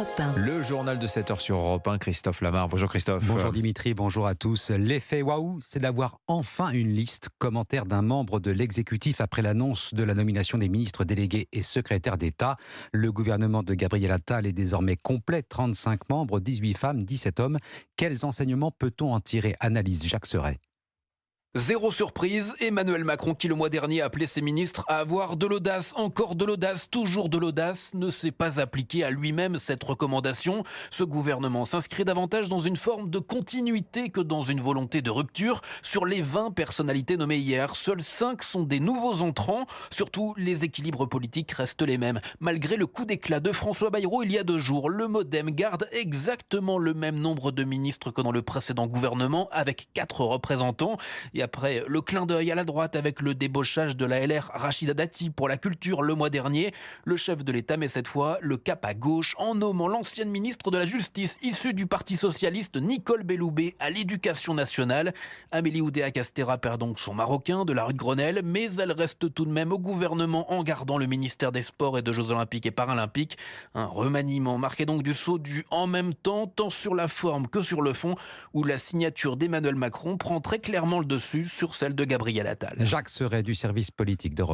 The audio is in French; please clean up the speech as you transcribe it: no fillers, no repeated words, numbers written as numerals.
Europe 1. Le journal de 7 heures sur Europe 1, Christophe Lamar. Bonjour Christophe. Bonjour Dimitri, bonjour à tous. L'effet waouh, c'est d'avoir enfin une liste. Commentaire d'un membre de l'exécutif après l'annonce de la nomination des ministres délégués et secrétaires d'État. Le gouvernement de Gabriel Attal est désormais complet. 35 membres, 18 femmes, 17 hommes. Quels enseignements peut-on en tirer? Analyse Jacques Serret. Zéro surprise, Emmanuel Macron, qui le mois dernier appelait ses ministres à avoir de l'audace, encore de l'audace, toujours de l'audace, ne s'est pas appliqué à lui-même cette recommandation. Ce gouvernement s'inscrit davantage dans une forme de continuité que dans une volonté de rupture. Sur les 20 personnalités nommées hier, seuls 5 sont des nouveaux entrants. Surtout, les équilibres politiques restent les mêmes. Malgré le coup d'éclat de François Bayrou il y a 2 jours, le MoDem garde exactement le même nombre de ministres que dans le précédent gouvernement, avec 4 représentants. Et après le clin d'œil à la droite avec le débauchage de la LR Rachida Dati pour la culture le mois dernier, le chef de l'État met cette fois le cap à gauche en nommant l'ancienne ministre de la Justice issue du Parti Socialiste Nicole Belloubet à l'Éducation nationale. Amélie Oudéa-Castéra perd donc son Marocain de la rue de Grenelle, mais elle reste tout de même au gouvernement en gardant le ministère des Sports et des Jeux Olympiques et Paralympiques. Un remaniement marqué donc du saut du en même temps, tant sur la forme que sur le fond, où la signature d'Emmanuel Macron prend très clairement le dessus sur celle de Gabriel Attal. Jacques Serret du service politique d'Europe.